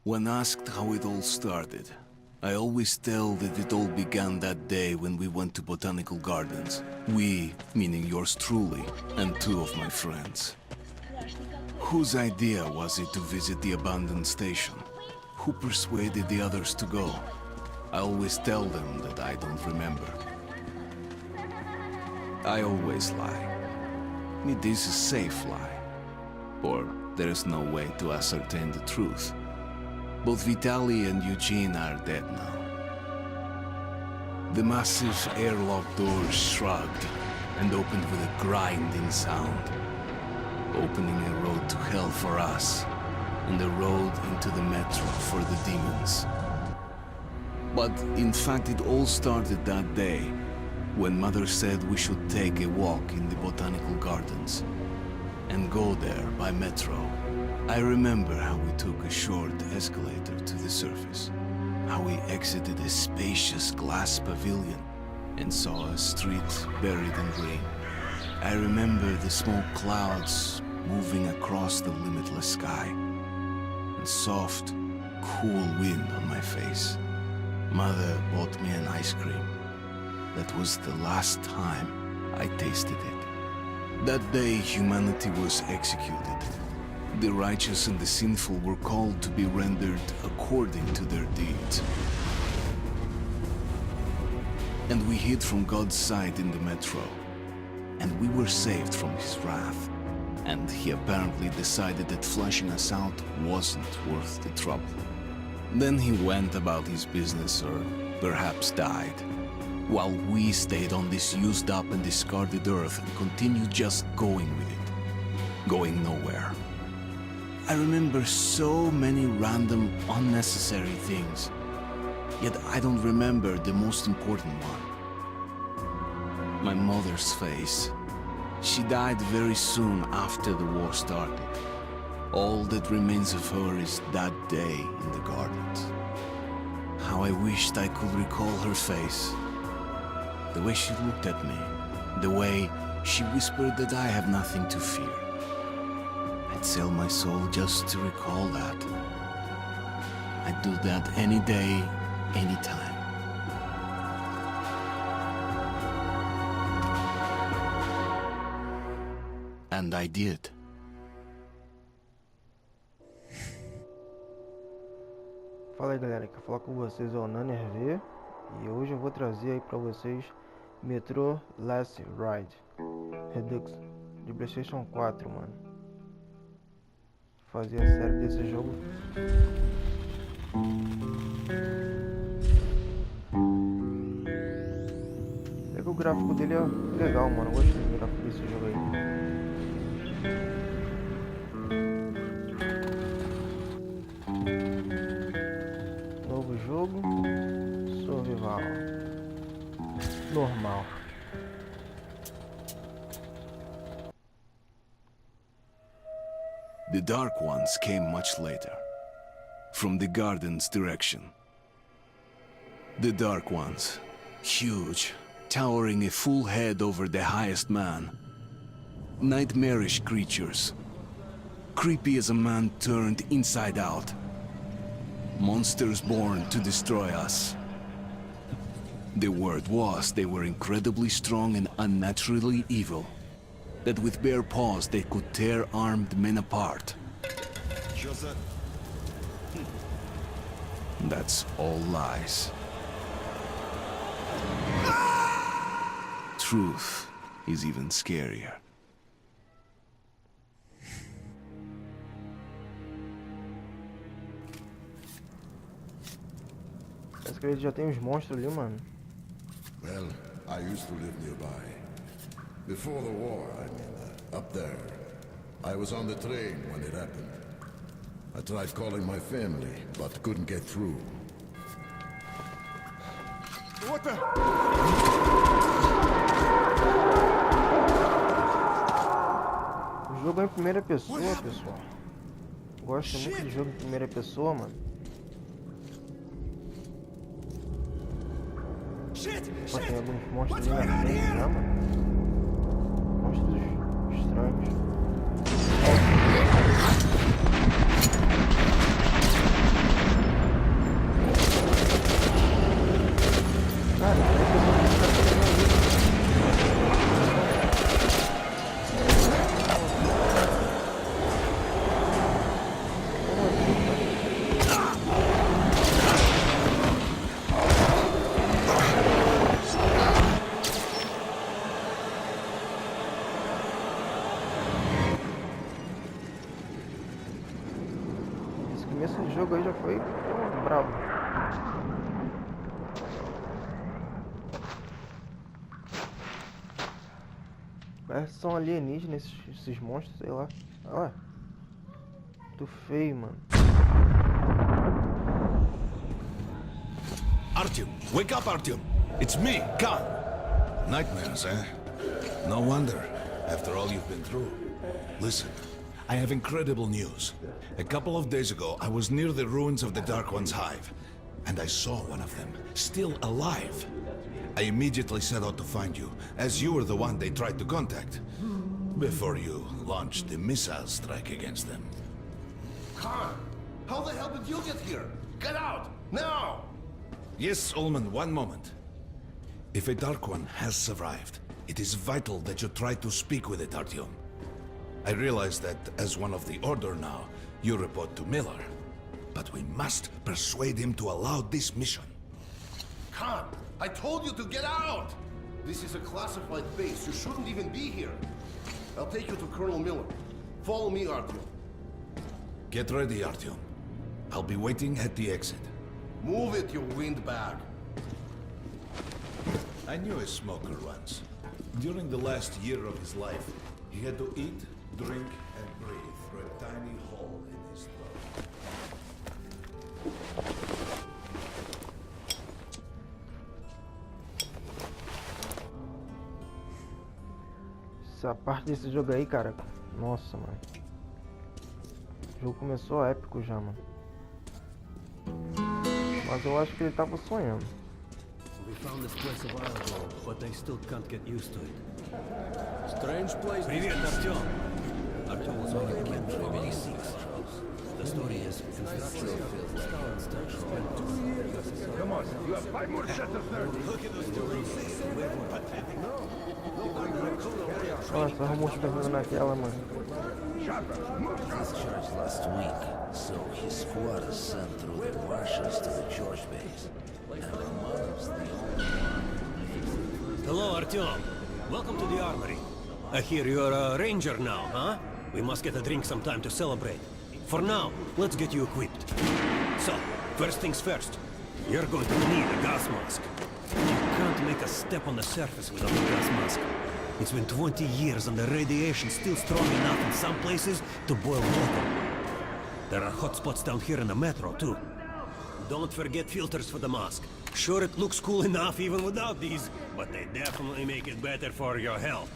When asked how it all started, I always tell that it all began that day when we went to botanical gardens. We, meaning yours truly, and two of my friends. Whose idea was it to visit the abandoned station? Who persuaded the others to go? I always tell them that I don't remember. I always lie. It is a safe lie. Or there is no way to ascertain the truth. Both Vitaly and Eugene are dead now. The massive airlock doors shrugged and opened with a grinding sound, opening a road to hell for us and a road into the Metrô for the demons. But in fact it all started that day when Mother said we should take a walk in the botanical gardens and go there by Metrô. I remember how we took a short escalator to the surface, how we exited a spacious glass pavilion and saw a street buried in green. I remember the smoke clouds moving across the limitless sky and soft, cool wind on my face. Mother bought me an ice cream. That was the last time I tasted it. That day humanity was executed. The righteous and the sinful were called to be rendered according to their deeds. And we hid from God's sight in the Metrô. And we were saved from his wrath. And he apparently decided that fleshing us out wasn't worth the trouble. Then he went about his business, or perhaps died, while we stayed on this used up and discarded earth and continued just going with it, going nowhere. I remember so many random, unnecessary things, yet I don't remember the most important one. My mother's face. She died very soon after the war started. All that remains of her is that day in the gardens. How I wished I could recall her face. The way she looked at me. The way she whispered that I have nothing to fear. I'd sell my soul just to recall that. I'd do that any day, any time. And I did. Fala aí galera, quem fala com vocês é o nanerv e hoje eu vou trazer aí pra vocês Metrô Last Ride Redux de PlayStation 4, mano. Fazer a série desse jogo. É que o gráfico dele é legal, mano. Eu gostei do gráfico desse jogo aí. Novo jogo, survival, normal. The Dark Ones came much later, from the garden's direction. The Dark Ones, huge, towering a full head over the highest man. Nightmarish creatures, creepy as a man turned inside out. Monsters born to destroy us. The word was they were incredibly strong and unnaturally evil. That with bare paws they could tear armed men apart. That's all lies. Truth is even scarier. Parece que ele já tem uns monstros ali, mano. Well, I used to live nearby. Before the war, I mean, up there. I was on the train when it happened. I tried calling my family, but couldn't get through. What the? O jogo é em primeira pessoa, pessoal. Gosto muito de jogo em primeira pessoa, mano. Pô, tem alguns monstros ali na frente já, mano. Monstros estranhos. começo do jogo aí já foi brabo. Parece que são alienígenas esses monstros, sei lá. Olha lá. Muito feio, mano. Artyom, wake up, Artyom. It's me, Khan. Nightmares, eh? No wonder, after all you've been through. Listen, I have incredible news. A couple of days ago, I was near the ruins of the Dark One's hive, and I saw one of them, still alive. I immediately set out to find you, as you were the one they tried to contact, before you launched the missile strike against them. Khan, how the hell did you get here? Get out, now! Yes, Ullman, one moment. If a Dark One has survived, it is vital that you try to speak with it, Artyom. I realize that, as one of the Order now, you report to Miller. But we must persuade him to allow this mission. Khan, I told you to get out! This is a classified base. You shouldn't even be here. I'll take you to Colonel Miller. Follow me, Artyom. Get ready, Artyom. I'll be waiting at the exit. Move it, you windbag. I knew a smoker once. During the last year of his life, he had to eat, drink, and breathe through a tiny hole in his throat. Essa parte desse jogo aí, cara. Nossa, mano. O jogo começou épico já, mano. Mas eu acho que ele tava sonhando. We found this place a while ago, but they still can't get used to it. Strange place. Привет, Артём. Артёm was making a camp for 86. The story is construction Come on, you have 5 more sets of 30. Look at those stories. Nossa, arrumou os perdendo naquela, mano. Discharged last week, so his squad is sent through the Russians to the George base. And the mother's the only one. Hello, Artyom. Welcome to the armory. I hear you're a ranger now, huh? We must get a drink sometime to celebrate. For now, let's get you equipped. So, first things first. You're going to need a gas mask. You can't make a step on the surface without a gas mask. It's been 20 years and the radiation's still strong enough in some places to boil water. There are hot spots down here in the metro, too. Don't forget filters for the mask. Sure, it looks cool enough even without these, but they definitely make it better for your health.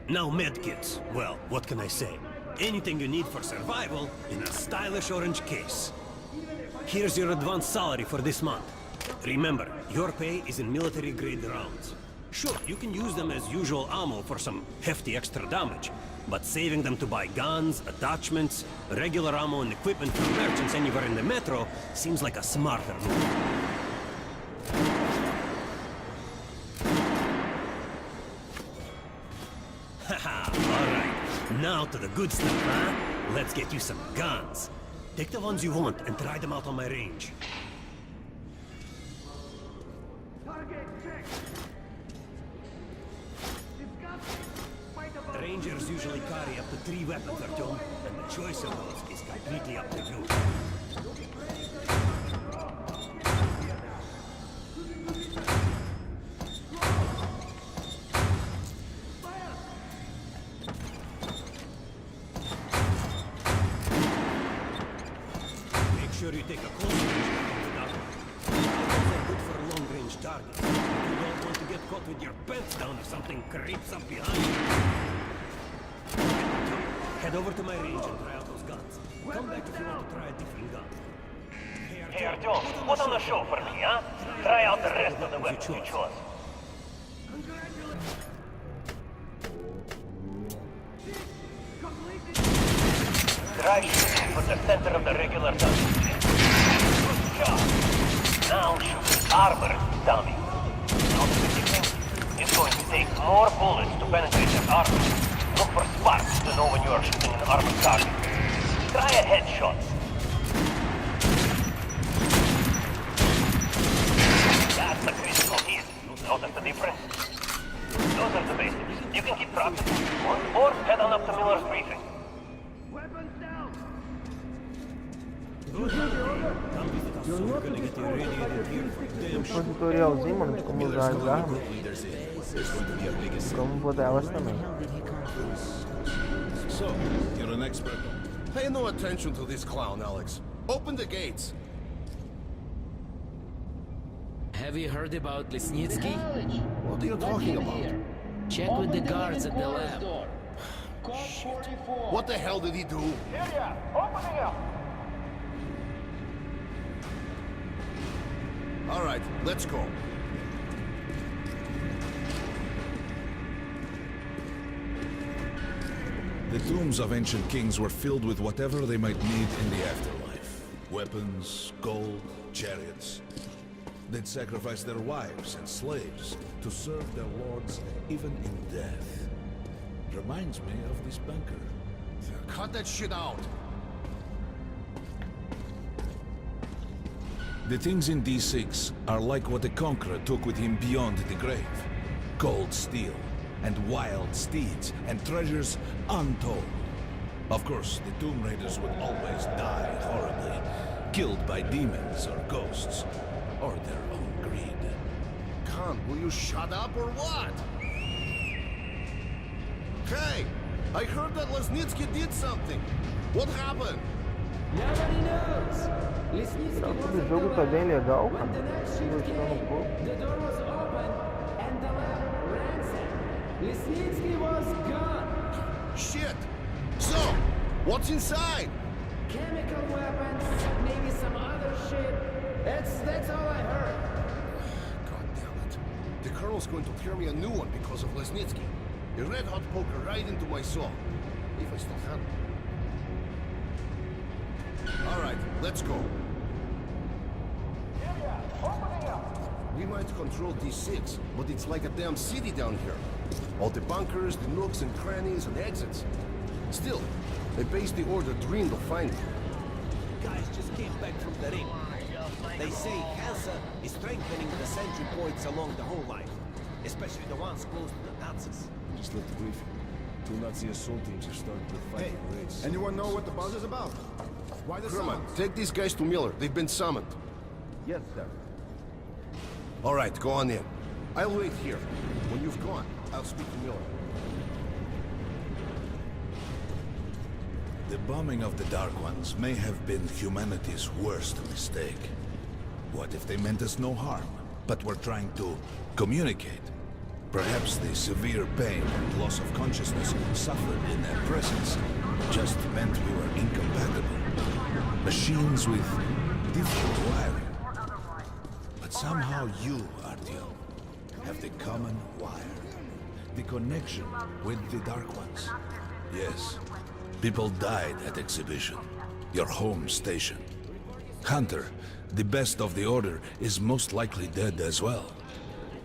Now medkits. Well, what can I say? Anything you need for survival in a stylish orange case. Here's your advance salary for this month. Remember, your pay is in military-grade rounds. Sure, you can use them as usual ammo for some hefty extra damage, but saving them to buy guns, attachments, regular ammo and equipment from merchants anywhere in the metro seems like a smarter move. Haha, alright. Now to the good stuff, huh? Let's get you some guns. Take the ones you want and try them out on my range. Rangers usually carry up to 3 weapons, Artyom, and the choice of those is completely up to you. Make sure you take a close range weapon with that one. Those are good for long-range targets. You don't want to get caught with your pants down if something creeps up behind you. Head over to my range and try out those guns. Come back if you want to try a different gun. Hey Artyom, put on a show for me, huh? Try out the rest of the weapons you chose. Try shooting for the center of the regular dummy. Good job. Now shoot the armored dummy. Notice the difference? It's going to take more bullets to penetrate that armor. Look for sparks to know when you are shooting an armored target. Try a headshot. That's the critical hit. Notice the difference? Those are the basics. You can keep practicing or head on up to Miller's briefing. Weapons down! Come visit us, so we're gonna get you radiated here for damn Um sure. tutorialzinho, mano, de como usar as armas. Como botar elas também. So, you're an expert. Pay no attention to this clown, Alex. Open the gates. Have you heard about Lesnitsky? What are you talking about? Check with the guards at the lab. What the hell did he do? All right, let's go. The tombs of ancient kings were filled with whatever they might need in the afterlife. Weapons, gold, chariots. They'd sacrifice their wives and slaves to serve their lords even in death. Reminds me of this bunker. Cut that shit out. The things in D6 are like what the Conqueror took with him beyond the grave. Gold steel, and wild steeds, and treasures untold. Of course, the Tomb Raiders would always die horribly, killed by demons or ghosts, or their own greed. Khan, will you shut up or what? Hey, I heard that Lesnitsky did something. What happened? Nobody knows. Lesnitsky O jogo tá bem legal, cara. Tô gostando um pouco. The door was open and the lab ransacked. Lesnitsky was gone. Shit. So, what's inside? Chemical weapons, maybe some other shit. That's all I heard. God damn it. The Colonel's going to tear me a new one because of Lesnitsky. A red-hot poker right into my soul. If I still have it. All right, let's go. We might control D6, but it's like a damn city down here. All the bunkers, the nooks and crannies and exits. Still, a base the Order dreamed of finding. Guys just came back from the ring. They say Hansa is strengthening the sentry points along the whole line, especially the ones close to the Nazis. Just left the briefing. 2 Nazi assault teams have started the fight. Hey, raids. anyone know what the buzz is about? Why the Kerman, summons? take these guys to Miller. They've been summoned. Yes, sir. All right, go on in. I'll wait here. When you've gone, I'll speak to Miller. The bombing of the Dark Ones may have been humanity's worst mistake. What if they meant us no harm, but were trying to communicate? Perhaps the severe pain and loss of consciousness suffered in their presence just meant we were incompatible. Machines with different wiring. But somehow you, Artyom, have the common wire. The connection with the Dark Ones. Yes, people died at exhibition. Your home station. Hunter, the best of the Order, is most likely dead as well.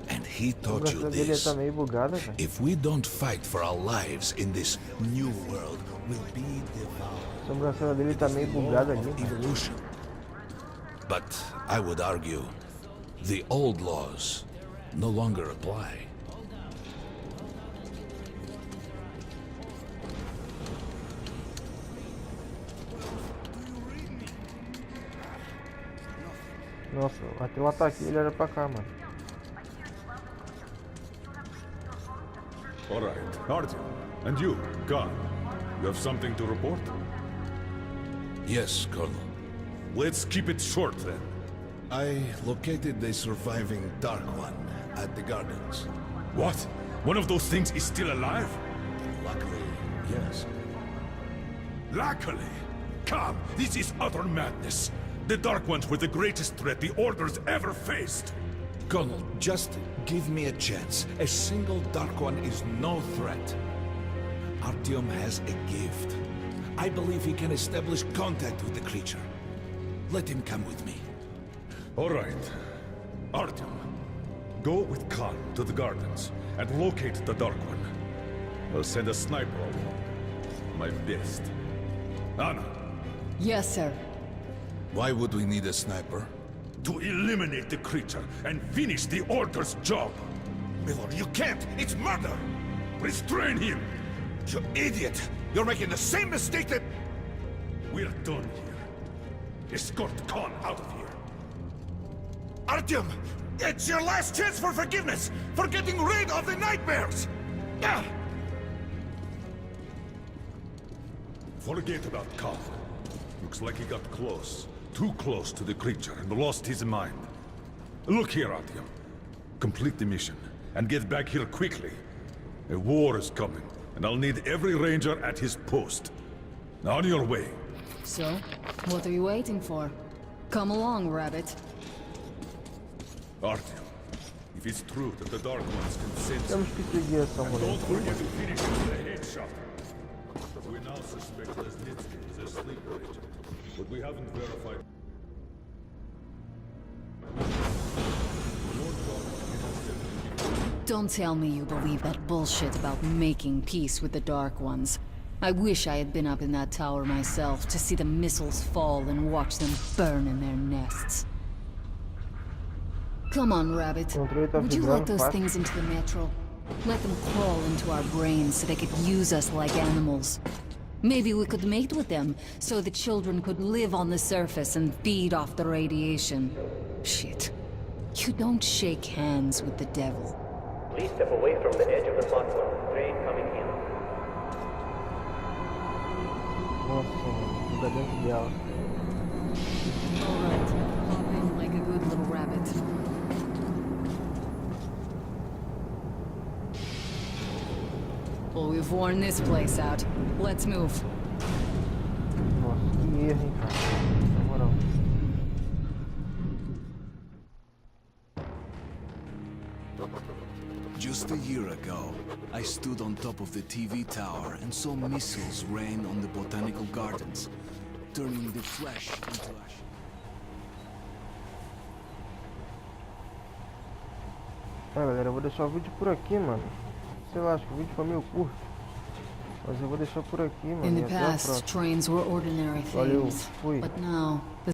And he A taught you câmera dele this. tá meio bugada, velho. If we don't fight for our lives in this new world, we'll be devoured. A sobrancelha dele tá meio bugada ali. Evolution. But I would argue, the old laws no longer apply. Nossa, aquele ataque ele era pra cá, mano. All right, Artyom. And you, Khan. You have something to report? Yes, Colonel. Let's keep it short then. I located the surviving Dark One at the Gardens. What? One of those things is still alive? Luckily, yes. Luckily! Come, this is utter madness. The Dark Ones were the greatest threat the Order's ever faced. Colonel, just give me a chance. A single Dark One is no threat. Artyom has a gift. I believe he can establish contact with the creature. Let him come with me. All right. Artyom, go with Khan to the Gardens and locate the Dark One. I'll send a sniper along. My best. Anna, Yes, sir. Why would we need a sniper? to eliminate the creature and finish the Order's job. Miller, you can't! It's murder! Restrain him! You idiot! You're making the same mistake that... We're done here. Escort Khan out of here. Artyom! It's your last chance for forgiveness! For getting rid of the nightmares! Ah! Forget about Khan. Looks like he got close. Too close to the creature and lost his mind. Look here, Artyom. Complete the mission and get back here quickly. A war is coming, and I'll need every ranger at his post. On your way. So, what are you waiting for? Come along, Rabbit. Artyom, if it's true that the Dark Ones can sense Temos que seguir essa mulher. don't forget to finish him with a headshot. We now suspect Lesnitsky is a sleeper agent, but we haven't verified. Don't tell me you believe that bullshit about making peace with the Dark Ones. I wish I had been up in that tower myself to see the missiles fall and watch them burn in their nests. Come on, Rabbit. Would you let those things into the Metro? Let them crawl into our brains so they could use us like animals. Maybe we could mate with them, so the children could live on the surface and feed off the radiation. Shit. You don't shake hands with the devil. Please step away from the edge of the platform. Train coming in. Nossa, mano, ainda dentro dela. Alright, hop in like a good little rabbit. Well, we've worn this place out. Let's move. Nossa, que erro, hein, cara. Na moral. Just a year ago, I stood on top of the TV tower and saw missiles rain on the botanical gardens, turning the flesh into ash. Galera, eu vou deixar o vídeo por aqui, mano. Sei lá, acho que o vídeo foi meio curto. Mas eu vou deixar por aqui, mano. In E the até a past, próxima. trains were ordinary Valeu, things. fui. But now, the